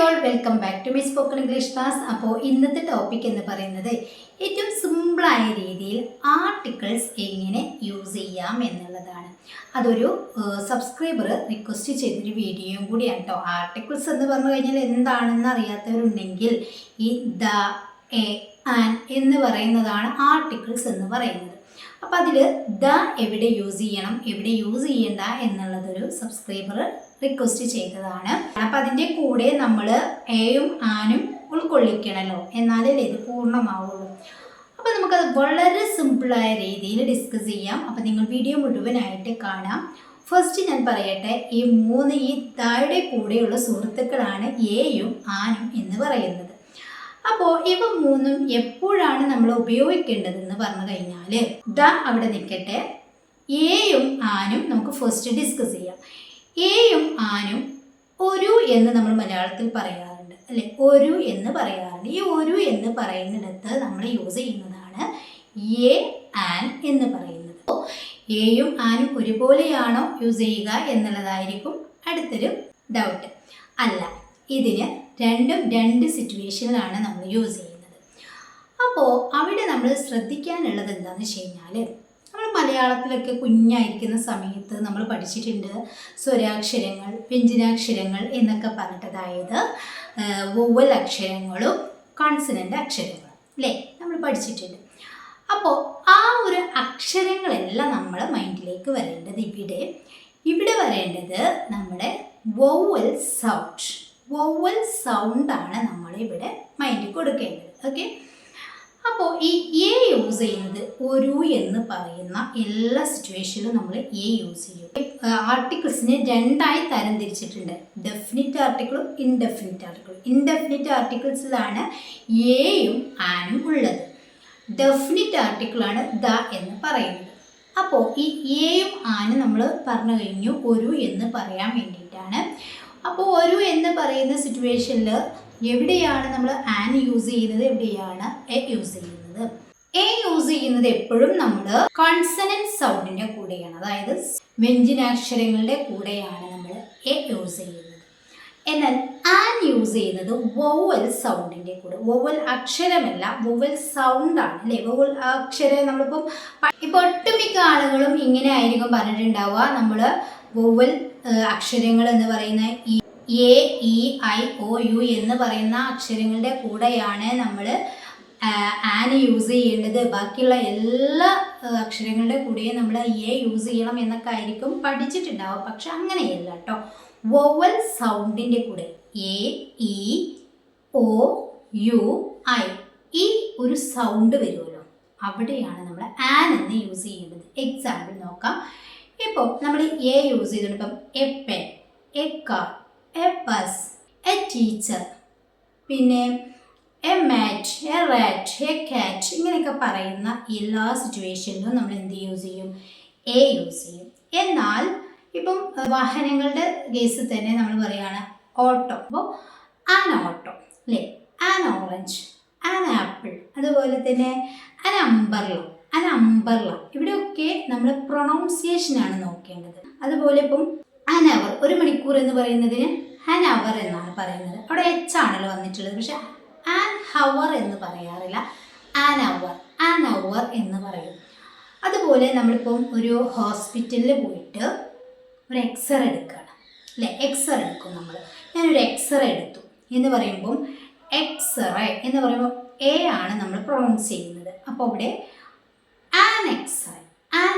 All welcome back to my spoken English class. അപ്പോൾ ഇന്നത്തെ topic എന്ന് പറയുന്നത് ഏറ്റവും സിമ്പിളായ രീതിയിൽ ആർട്ടിക്കിൾസ് എങ്ങനെ യൂസ് ചെയ്യാം എന്നുള്ളതാണ്. അതൊരു സബ്സ്ക്രൈബർ റിക്വസ്റ്റ് ചെയ്തൊരു വീഡിയോയും കൂടിയാണ് കേട്ടോ. ആർട്ടിക്കിൾസ് എന്ന് പറഞ്ഞു കഴിഞ്ഞാൽ എന്താണെന്ന് അറിയാത്തവരുണ്ടെങ്കിൽ ഈ ദ, എ, ആൻ എന്ന് പറയുന്നതാണ് ആർട്ടിക്കിൾസ് എന്ന് പറയുന്നത്. അപ്പം അതിൽ ദ എവിടെ യൂസ് ചെയ്യണം, എവിടെ യൂസ് ചെയ്യണ്ട എന്നുള്ളതൊരു സബ്സ്ക്രൈബർ റിക്വസ്റ്റ് ചെയ്തതാണ്. അപ്പം അതിൻ്റെ കൂടെ നമ്മൾ എയും ആനും ഉൾക്കൊള്ളിക്കണമല്ലോ, എന്നാലേ ഇത് പൂർണ്ണമാവുള്ളൂ. അപ്പം നമുക്കത് വളരെ സിമ്പിളായ രീതിയിൽ ഡിസ്കസ് ചെയ്യാം. അപ്പം നിങ്ങൾ വീഡിയോ മുഴുവനായിട്ട് കാണാം. ഫസ്റ്റ് ഞാൻ പറയട്ടെ, ഈ ദയുടെ കൂടെയുള്ള സുഹൃത്തുക്കളാണ് എയും ആനും എന്ന് പറയുന്നത്. അപ്പോൾ ഇവ മൂന്നും എപ്പോഴാണ് നമ്മൾ ഉപയോഗിക്കേണ്ടതെന്ന് പറഞ്ഞു കഴിഞ്ഞാൽ ദ അവിടെ നിൽക്കട്ടെ, എയും ആനും നമുക്ക് ഫസ്റ്റ് ഡിസ്കസ് ചെയ്യാം. എയും ആനും ഒരു എന്ന് നമ്മൾ മലയാളത്തിൽ പറയാറുണ്ട് അല്ലെ, ഒരു എന്ന് പറയാറുണ്ട്. ഈ ഒരു എന്ന് പറയുന്നിടത്ത് നമ്മൾ യൂസ് ചെയ്യുന്നതാണ് എ, ആൻ എന്ന് പറയുന്നത്. അപ്പോൾ എയും ആനും ഒരുപോലെയാണോ യൂസ് ചെയ്യുക എന്നുള്ളതായിരിക്കും അടുത്തൊരു ഡൗട്ട്. അല്ല, ഇതിന് രണ്ടും രണ്ട് സിറ്റുവേഷനിലാണ് നമ്മൾ യൂസ് ചെയ്യുന്നത്. അപ്പോൾ അവിടെ നമ്മൾ ശ്രദ്ധിക്കാനുള്ളത് എന്താണെന്ന് വെച്ച് കഴിഞ്ഞാൽ, നമ്മൾ മലയാളത്തിലൊക്കെ കുഞ്ഞായിരിക്കുന്ന സമയത്ത് നമ്മൾ പഠിച്ചിട്ടുണ്ട് സ്വരാക്ഷരങ്ങൾ, വ്യഞ്ജനാക്ഷരങ്ങൾ എന്നൊക്കെ പറഞ്ഞിട്ട്, അതായത് വൊവൽ അക്ഷരങ്ങളും കോൺസണൻ്റ് അക്ഷരങ്ങളും അല്ലേ, നമ്മൾ പഠിച്ചിട്ടുണ്ട്. അപ്പോൾ ആ ഒരു അക്ഷരങ്ങളെല്ലാം നമ്മൾ മൈൻഡിലേക്ക് വരേണ്ടത് ഇവിടെ വരേണ്ടത് നമ്മുടെ വൊവൽ സൗണ്ടാണ് നമ്മളിവിടെ മൈൻഡിൽ കൊടുക്കേണ്ടത്. ഓക്കെ, അപ്പോൾ ഈ എ യൂസ് ചെയ്യുന്നത് ഒരു എന്ന് പറയുന്ന എല്ലാ സിറ്റുവേഷനിലും നമ്മൾ എ യൂസ് ചെയ്യും. ആർട്ടിക്കിൾസിനെ രണ്ടായി തരം തിരിച്ചിട്ടുണ്ട്, ഡെഫിനിറ്റ് ആർട്ടിക്കിളും ഇൻഡെഫിനിറ്റ് ആർട്ടിക്കിളും. ഇൻഡെഫിനിറ്റ് ആർട്ടിക്കിൾസിലാണ് എയും ആനും ഉള്ളത്. ഡെഫിനിറ്റ് ആർട്ടിക്കിളാണ് ദ എന്ന് പറയുന്നത്. അപ്പോൾ ഈ എയും ആനും നമ്മൾ പറഞ്ഞു കഴിഞ്ഞു ഒരു എന്ന് പറയാൻ വേണ്ടിയിട്ടാണ്. അപ്പോൾ ഒരു എന്ന് പറയുന്ന സിറ്റുവേഷനിൽ എവിടെയാണ് നമ്മൾ ആൻ യൂസ് ചെയ്യുന്നത്, എവിടെയാണ് എ യൂസ് ചെയ്യുന്നത്? എ യൂസ് ചെയ്യുന്നത് എപ്പോഴും നമ്മൾ കോൺസണന്റ് സൗണ്ടിൻ്റെ കൂടെയാണ്, അതായത് വ്യഞ്ജനാക്ഷരങ്ങളുടെ കൂടെയാണ് നമ്മൾ എ യൂസ് ചെയ്യുന്നത്. എന്നാൽ ആൻ യൂസ് ചെയ്യുന്നത് വൊവൽ സൗണ്ടിൻ്റെ കൂടെ. വൊവൽ അക്ഷരമല്ല, വൊവൽ സൗണ്ടാണ് അല്ലേ. വൊവൽ അക്ഷരം നമ്മളിപ്പം ഇപ്പോൾ ഒട്ടുമിക്ക ആളുകളും ഇങ്ങനെ ആയിരിക്കും പറഞ്ഞിട്ടുണ്ടാവുക, നമ്മൾ വൊവൽ അക്ഷരങ്ങൾ എന്ന് പറയുന്ന A, E, I, O, U എന്ന് പറയുന്ന അക്ഷരങ്ങളുടെ കൂടെയാണ് നമ്മൾ ആൻ യൂസ് ചെയ്യേണ്ടത്, ബാക്കിയുള്ള എല്ലാ അക്ഷരങ്ങളുടെ കൂടെയും നമ്മൾ എ യൂസ് ചെയ്യണം എന്നൊക്കെ ആയിരിക്കും പഠിച്ചിട്ടുണ്ടാവും. പക്ഷെ അങ്ങനെയല്ല കേട്ടോ. വൊവൽ സൗണ്ടിൻ്റെ കൂടെ A, E, O, U, I ഈ ഒരു സൗണ്ട് വരുമല്ലോ, അവിടെയാണ് നമ്മൾ ആൻ എന്ന് യൂസ് ചെയ്യേണ്ടത്. എക്സാമ്പിൾ നോക്കാം. ഇപ്പോൾ നമ്മൾ എ യൂസ് ചെയ്തിട്ടുണ്ട്. ഇപ്പം a pen, a car, a bus, a teacher, പിന്നെ a mat, a rat, a cat ഇങ്ങനെയൊക്കെ പറയുന്ന എല്ലാ സിറ്റുവേഷനിലും നമ്മൾ എന്ത് യൂസ് ചെയ്യും? എ യൂസ് ചെയ്യും. എന്നാൽ ഇപ്പം വാഹനങ്ങളുടെ കേസിൽ തന്നെ നമ്മൾ പറയുകയാണ് ഓട്ടോ. അപ്പോൾ ആൻ ഓട്ടോ അല്ലേ, ആൻ ഓറഞ്ച്, ആൻ ആപ്പിൾ, അതുപോലെ തന്നെ ആൻ അംബർല ഇവിടെയൊക്കെ നമ്മൾ പ്രൊണൗൺസിയേഷനാണ് നോക്കേണ്ടത്. അതുപോലെ ഇപ്പം ആൻ അവർ, ഒരു മണിക്കൂർ എന്ന് പറയുന്നതിന് ആൻ അവർ എന്നാണ് പറയുന്നത്. അവിടെ എച്ച് ആണല്ലോ വന്നിട്ടുള്ളത്, പക്ഷെ ആൻ ഹവർ എന്ന് പറയാറില്ല, ആൻ അവർ എന്ന് പറയും. അതുപോലെ നമ്മളിപ്പം ഒരു ഹോസ്പിറ്റലിൽ പോയിട്ട് ഒരു എക്സ്റേ എടുക്കുകയാണ് അല്ലേ, എക്സ്റേ എടുക്കും നമ്മൾ. ഞാനൊരു എക്സ്റേ എടുത്തു എന്ന് പറയുമ്പം എക്സ്റേ എന്ന് പറയുമ്പോൾ എ ആണ് നമ്മൾ പ്രൊണൗൺസ് ചെയ്യുന്നത്. അപ്പോൾ അവിടെ ആൻ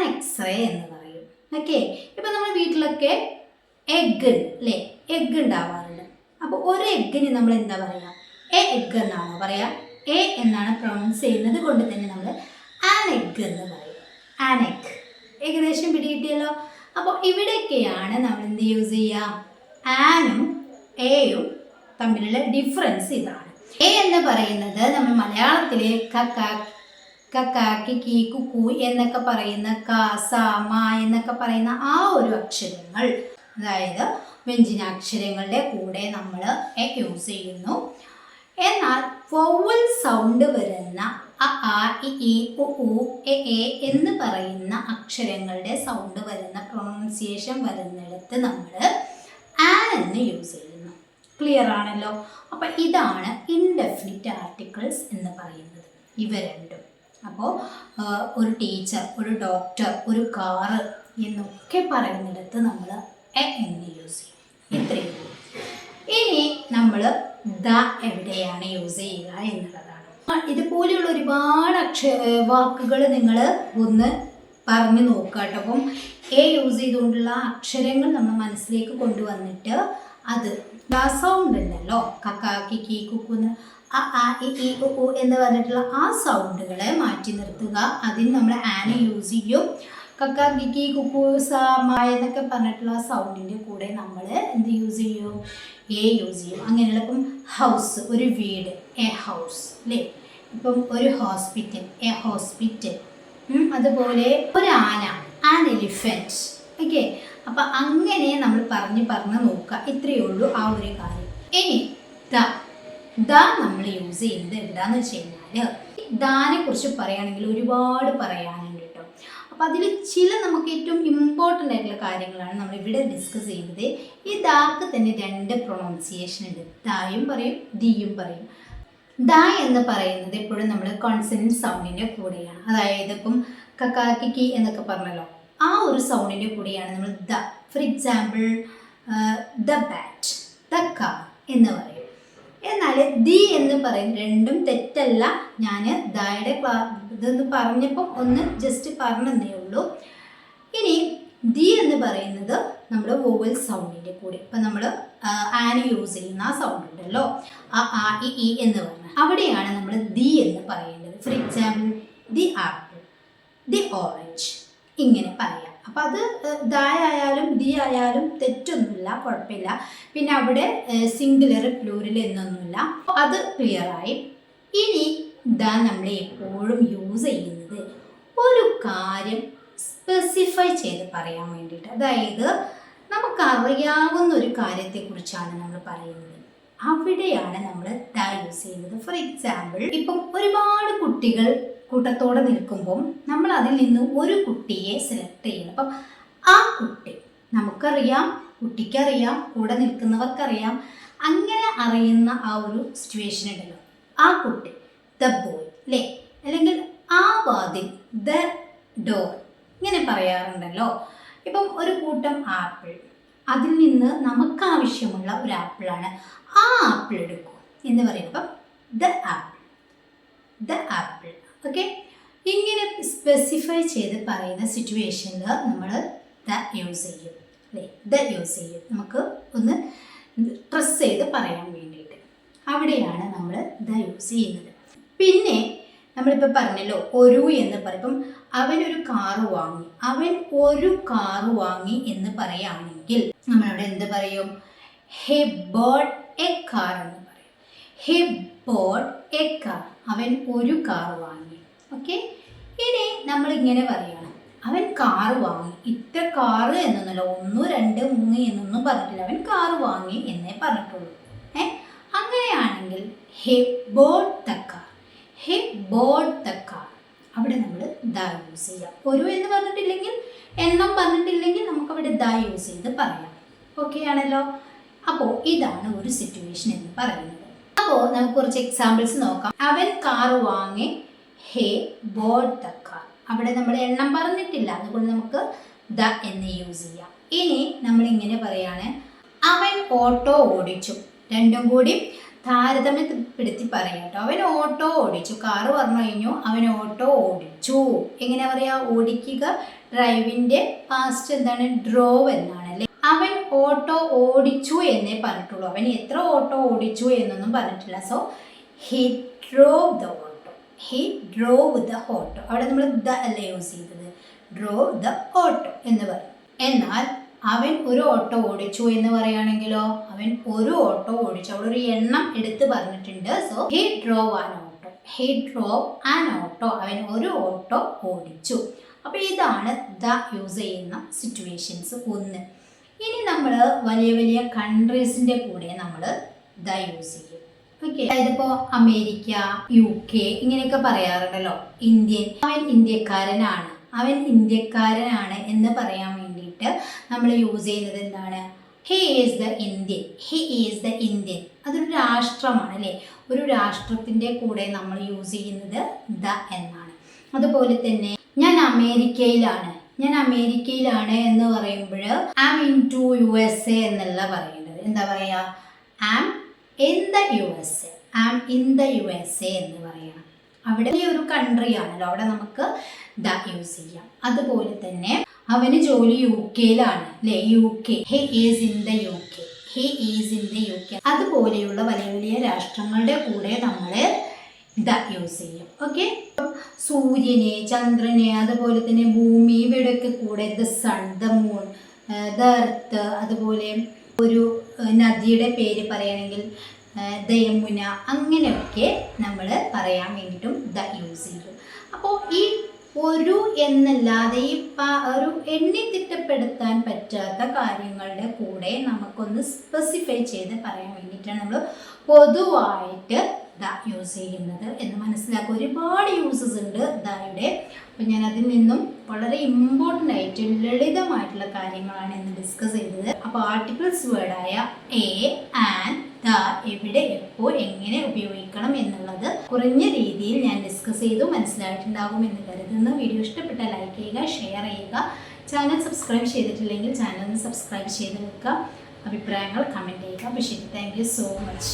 എക്സ്റേ എന്ന് പറയും. ഓക്കെ, ഇപ്പം നമ്മൾ വീട്ടിലൊക്കെ എഗ്ഗ് അല്ലേ, എഗ്ഗ് ഉണ്ടാവാറുണ്ട്. അപ്പോൾ ഒരു എഗ്ഗിന് നമ്മൾ എന്താ പറയുക? എഗ്ഗ് എന്നാണോ പറയുക? എ എന്നാണ് പ്രൊണൗൺസ് ചെയ്യുന്നത് കൊണ്ട് തന്നെ നമ്മൾ ആൻ എഗ്ഗ് എന്ന് പറയും. ആൻ എഗ്ഗ് ഏകദേശം പിടികിട്ടിയല്ലോ. അപ്പോൾ ഇവിടെയൊക്കെയാണ് നമ്മൾ എന്ത് യൂസ് ചെയ്യുക? ആനും എയും തമ്മിലുള്ള ഡിഫറൻസ് ഇതാണ്. എ എന്ന് പറയുന്നത് നമ്മൾ മലയാളത്തിലെ കക്കാക്കി, കീ, കുക്കു എന്നൊക്കെ പറയുന്ന ക, സ, മ എന്നൊക്കെ പറയുന്ന ആ ഒരു അക്ഷരങ്ങൾ, അതായത് വ്യഞ്ജനാക്ഷരങ്ങളുടെ കൂടെ നമ്മൾ എ യൂസ് ചെയ്യുന്നു. എന്നാൽ വൊവൽ സൗണ്ട് വരുന്ന അ, ആ, ഇ, ഈ, ഉ, ഊ, എ, എന്ന് പറയുന്ന അക്ഷരങ്ങളുടെ സൗണ്ട് വരുന്ന പ്രൊണൗൺസിയേഷൻ വരുന്നിടത്ത് നമ്മൾ ആൻ എന്ന് യൂസ് ചെയ്യുന്നു. ക്ലിയർ ആണല്ലോ. അപ്പം ഇതാണ് ഇൻഡെഫിനിറ്റ് ആർട്ടിക്കിൾസ് എന്ന് പറയുന്നത്, ഇവ രണ്ടും. അപ്പോൾ ഒരു ടീച്ചർ, ഒരു ഡോക്ടർ, ഒരു കാറ് എന്നൊക്കെ പറയുന്നിടത്ത് നമ്മൾ എ എന്ന് യൂസ് ചെയ്യും. ഇത്രയും. ഇനി നമ്മൾ ദ എവിടെയാണ് യൂസ് ചെയ്യുക എന്നുള്ളതാണ്. ഇതുപോലെയുള്ള ഒരുപാട് വാക്കുകൾ നിങ്ങൾ ഒന്ന് പറഞ്ഞു നോക്കുക കേട്ടോ. അപ്പം എ യൂസ് ചെയ്തുകൊണ്ടുള്ള അക്ഷരങ്ങൾ നമ്മൾ മനസ്സിലേക്ക് കൊണ്ടുവന്നിട്ട് അത് സൗണ്ട് ഉണ്ടല്ലോ, കക്ക കിക്കി കുക്കുന്ന് എന്ന് പറഞ്ഞിട്ടുള്ള ആ സൗണ്ടുകളെ മാറ്റി നിർത്തുക. അതിന് നമ്മൾ ആന യൂസ് ചെയ്യും. കക്ക കിക്കി കുക്കു മായ എന്നൊക്കെ പറഞ്ഞിട്ടുള്ള ആ സൗണ്ടിൻ്റെ കൂടെ നമ്മൾ എന്ത് യൂസ് ചെയ്യും? എ യൂസ് ചെയ്യും. അങ്ങനെയുള്ള ഇപ്പം ഹൗസ്, ഒരു വീട്, എ ഹൗസ് അല്ലേ. ഇപ്പം ഒരു ഹോസ്പിറ്റൽ, എ ഹോസ്പിറ്റൽ. അതുപോലെ ഒരു ആന, ആൻ എലിഫൻറ്റ്. ഓക്കെ, അപ്പം അങ്ങനെ നമ്മൾ പറഞ്ഞ് നോക്കുക. ഇത്രയേ ഉള്ളൂ ആ ഒരു കാര്യം. ഇനി ദ നമ്മൾ യൂസ് ചെയ്യുന്നത് എന്താണെന്ന് വെച്ച് കഴിഞ്ഞാൽ, ദാനെ കുറിച്ച് പറയുകയാണെങ്കിൽ ഒരുപാട് പറയാനുണ്ട് കേട്ടോ. അപ്പം അതിൽ ചില നമുക്ക് ഏറ്റവും ഇമ്പോർട്ടൻ്റ് ആയിട്ടുള്ള കാര്യങ്ങളാണ് നമ്മൾ ഇവിടെ ഡിസ്കസ് ചെയ്യുന്നത്. ഈ ദാക്ക് തന്നെ 2 പ്രൊണൗൺസിയേഷൻ ഉണ്ട്. ദായും പറയും, ദിയും പറയും. ദ എന്ന് പറയുന്നത് എപ്പോഴും നമ്മൾ കോൺസണന്റ് സൗണ്ടിൻ്റെ കൂടെയാണ്. അതായത് ഇപ്പം കക്കാക്കി എന്നൊക്കെ പറഞ്ഞല്ലോ, ആ ഒരു സൗണ്ടിൻ്റെ കൂടെയാണ് നമ്മൾ the. For example the bat, the car എന്ന് പറയും. എന്നാൽ ദി എന്ന് പറയും രണ്ടും തെറ്റല്ല. ഞാൻ ദയുടെ ഇതൊന്ന് പറഞ്ഞപ്പം ഒന്ന് ജസ്റ്റ് പറഞ്ഞതേ ഉള്ളൂ. ഇനി ദി എന്ന് പറയുന്നത് നമ്മൾ വോവൽ സൗണ്ടിൻ്റെ കൂടെ, ഇപ്പം നമ്മൾ ആന യൂസ് ചെയ്യുന്ന ആ സൗണ്ട് ഉണ്ടല്ലോ, ആ ഇ എന്ന് പറഞ്ഞാൽ അവിടെയാണ് നമ്മൾ ദി എന്ന് പറയേണ്ടത്. For example the apple, the orange, ഇങ്ങനെ പറയാം. അപ്പം അത് ദായാലും ദി ആയാലും തെറ്റൊന്നുമില്ല, കുഴപ്പമില്ല. പിന്നെ അവിടെ സിംഗുലർ പ്ലൂരൽ എന്നൊന്നുമില്ല, അത് ക്ലിയറായി. ഇനി ദ നമ്മൾ എപ്പോഴും യൂസ് ചെയ്യുന്നത് ഒരു കാര്യം സ്പെസിഫൈ ചെയ്ത് പറയാൻ വേണ്ടിയിട്ട്. അതായത് നമുക്കറിയാവുന്ന ഒരു കാര്യത്തെക്കുറിച്ചാണ് നമ്മൾ പറയുന്നത്, അവിടെയാണ് നമ്മൾ ദ യൂസ് ചെയ്യുന്നത്. ഫോർ എക്സാമ്പിൾ ഇപ്പം ഒരുപാട് കുട്ടികൾ കൂട്ടത്തോടെ നിൽക്കുമ്പം നമ്മൾ അതിൽ നിന്ന് ഒരു കുട്ടിയെ സെലക്ട് ചെയ്യണം. അപ്പം ആ കുട്ടി നമുക്കറിയാം, കുട്ടിക്കറിയാം, കൂടെ നിൽക്കുന്നവർക്കറിയാം. അങ്ങനെ അറിയുന്ന ആ ഒരു സിറ്റുവേഷൻ ഉണ്ടല്ലോ, ആ കുട്ടി ദ ബോയ് അല്ലേ, അല്ലെങ്കിൽ ആ വാതിൽ, ദ ഡോർ, ഇങ്ങനെ പറയാറുണ്ടല്ലോ. ഇപ്പം ഒരു കൂട്ടം ആപ്പിൾ, അതിൽ നിന്ന് നമുക്കാവശ്യമുള്ള ഒരു ആപ്പിളാണ്, ആ ആപ്പിൾ എടുക്കും എന്ന് പറയുമ്പോൾ the apple, the apple. Okay, ഇങ്ങനെ സ്പെസിഫൈ ചെയ്ത് പറയുന്ന സിറ്റുവേഷനിൽ നമ്മൾ ദ യൂസ് ചെയ്യും അല്ലേ, ദ യൂസ് ചെയ്യും. നമുക്ക് ഒന്ന് ട്രസ് ചെയ്ത് പറയാൻ വേണ്ടിയിട്ട് അവിടെയാണ് നമ്മൾ ദ യൂസ് ചെയ്യുന്നത്. പിന്നെ നമ്മളിപ്പോൾ പറഞ്ഞല്ലോ ഒരു എന്ന് പറയും. അവനൊരു കാറ് വാങ്ങി, അവൻ ഒരു കാറ് വാങ്ങി എന്ന് പറയുകയാണെങ്കിൽ നമ്മളവിടെ എന്ത് പറയും? ഹെ ബോട്ട് എ കാർ എന്ന് പറയും. ഹെ ബോട്ട് എ കാർ, അവൻ ഒരു കാർ വാങ്ങി. ഓക്കെ, ഇനി നമ്മളിങ്ങനെ പറയുകയാണ്, അവൻ കാറ് വാങ്ങി. ഇത്ര കാറ് എന്നൊന്നുമില്ല, 1, 2, 3 എന്നൊന്നും പറഞ്ഞിട്ടില്ല, അവൻ കാറ് വാങ്ങി എന്നേ പറഞ്ഞിട്ടുള്ളൂ. അങ്ങനെയാണെങ്കിൽ he bought the car, he bought the car, അവിടെ നമ്മൾ ദ യൂസ് ചെയ്യാം. ഒരു എന്ന് പറഞ്ഞിട്ടില്ലെങ്കിൽ, എണ്ണം പറഞ്ഞിട്ടില്ലെങ്കിൽ നമുക്കവിടെ ദ യൂസ് ചെയ്ത് പറയാം. ഓക്കെ ആണല്ലോ. അപ്പോൾ ഇതാണ് ഒരു സിറ്റുവേഷൻ എന്ന് പറയുന്നത്. അപ്പോൾ നമുക്ക് കുറച്ച് എക്സാമ്പിൾസ് നോക്കാം. അവൻ കാറ് വാങ്ങി, ഹെ ബോട്ട് ദ കാർ, അവിടെ നമ്മൾ എണ്ണം പറഞ്ഞിട്ടില്ല, അതുകൊണ്ട് നമുക്ക് ദ എന്ന് യൂസ് ചെയ്യാം. ഇനി നമ്മളിങ്ങനെ പറയാണ്, അവൻ ഓട്ടോ ഓടിച്ചു. രണ്ടും കൂടി താരതമ്യപ്പെടുത്തി പറയാം കേട്ടോ. അവൻ ഓട്ടോ ഓടിച്ചു, കാറ് പറഞ്ഞു കഴിഞ്ഞു, അവൻ ഓട്ടോ ഓടിച്ചു. എങ്ങനെ പറയാ? ഓടിക്കുക, ഡ്രൈവിൻ്റെ പാസ്റ്റ് എന്താണ്? ഡ്രോവ് എന്നാണ് അല്ലേ. അവൻ ഓട്ടോ ഓടിച്ചു എന്നേ പറഞ്ഞിട്ടുള്ളൂ, അവൻ എത്ര ഓട്ടോ ഓടിച്ചു എന്നൊന്നും പറഞ്ഞിട്ടില്ല. So he drove the auto, he drove the auto. അവിടെ നമ്മൾ ദ അല്ല യൂസ് ചെയ്തത്, ഡ്രോവ് ദ ഓട്ടോ എന്ന് പറയും. എന്നാൽ അവൻ ഒരു ഓട്ടോ ഓടിച്ചു എന്ന് പറയുകയാണെങ്കിലോ, അവൻ ഒരു ഓട്ടോ ഓടിച്ചു, അവിടെ ഒരു എണ്ണം എടുത്ത് പറഞ്ഞിട്ടുണ്ട്. So he drove an auto, he drove an auto, അവൻ ഒരു ഓട്ടോ ഓടിച്ചു. അപ്പോൾ ഇതാണ് ദ യൂസ് ചെയ്യുന്ന സിറ്റുവേഷൻസ് ഒന്ന്. ഇനി നമ്മൾ വലിയ വലിയ കൺട്രീസിൻ്റെ കൂടെ നമ്മൾ ദ യൂസ് ചെയ്യും. ഓക്കെ, അതായത് ഇപ്പോൾ അമേരിക്ക, UK ഇങ്ങനെയൊക്കെ പറയാറുണ്ടല്ലോ. ഇന്ത്യൻ, അവൻ ഇന്ത്യക്കാരനാണ്, അവൻ ഇന്ത്യക്കാരനാണ് എന്ന് പറയാൻ വേണ്ടിയിട്ട് നമ്മൾ യൂസ് ചെയ്യുന്നത് എന്താണ്? He is the Indian. He is the Indian. അതൊരു രാഷ്ട്രമാണ് അല്ലേ? ഒരു രാഷ്ട്രത്തിൻ്റെ കൂടെ നമ്മൾ യൂസ് ചെയ്യുന്നത് ദ എന്നാണ്. അതുപോലെ തന്നെ ഞാൻ അമേരിക്കയിലാണ്. ഞാൻ അമേരിക്കയിലാണ് എന്ന് പറയുമ്പോൾ ആം ഇൻ ടു USA എന്നല്ല പറയേണ്ടത്. എന്താ പറയുക? Am in the USA. Am in the USA എന്ന് പറയണം. അവിടെ ഒരു കൺട്രി ആണല്ലോ, അവിടെ നമുക്ക് ദ യൂസ് ചെയ്യാം. അതുപോലെ തന്നെ അവന് ജോലി UK-യിലാണ് അല്ലേ? UK. He is in the UK. He is in the UK. അതുപോലെയുള്ള വലിയ വലിയ രാഷ്ട്രങ്ങളുടെ കൂടെ നമ്മൾ ദ യൂസ് ചെയ്യും. ഓക്കെ. സൂര്യനെ, ചന്ദ്രനെ, അതുപോലെ തന്നെ ഭൂമി, ഇവയുടെയൊക്കെ കൂടെ the sun, the moon, the earth, അതുപോലെ ഒരു നദിയുടെ പേര് പറയുകയാണെങ്കിൽ ദ യമുന, അങ്ങനെയൊക്കെ നമ്മൾ പറയാൻ വേണ്ടിയിട്ടും ദ യൂസ് ചെയ്യും. അപ്പോൾ ഈ ഒരു എന്നല്ലാതെ ഈ ഒരു എണ്ണി തിട്ടപ്പെടുത്താൻ പറ്റാത്ത കാര്യങ്ങളുടെ കൂടെ നമുക്കൊന്ന് സ്പെസിഫൈ ചെയ്ത് പറയാൻ വേണ്ടിയിട്ടാണ് നമ്മൾ പൊതുവായിട്ട് ദ യൂസ് ചെയ്യുന്നത് എന്ന് മനസ്സിലാക്കുക. ഒരുപാട് യൂസസ് ഉണ്ട് ദയുടെ. അപ്പോൾ ഞാൻ അതിൽ നിന്നും വളരെ ഇമ്പോർട്ടൻ്റ് ആയിട്ട് ലളിതമായിട്ടുള്ള കാര്യങ്ങളാണ് ഇന്ന് ഡിസ്കസ് ചെയ്തത്. അപ്പോൾ ആർട്ടിക്കിൾസ് വേർഡായ എ, ആൻഡ്, ദ എവിടെ, എപ്പോൾ, എങ്ങനെ ഉപയോഗിക്കണം എന്നുള്ളത് കുറഞ്ഞ രീതിയിൽ ഞാൻ ഡിസ്കസ് ചെയ്തു. മനസ്സിലായിട്ടുണ്ടാകും എന്ന് കരുതുന്നു. വീഡിയോ ഇഷ്ടപ്പെട്ടാൽ ലൈക്ക് ചെയ്യുക, ഷെയർ ചെയ്യുക. ചാനൽ സബ്സ്ക്രൈബ് ചെയ്തിട്ടില്ലെങ്കിൽ ചാനൽ ഒന്ന് സബ്സ്ക്രൈബ് ചെയ്ത് വെക്കുക. അഭിപ്രായങ്ങൾ കമൻറ്റ് ചെയ്യുക. അപ്പോൾ ശരി, താങ്ക് യു സോ മച്ച്.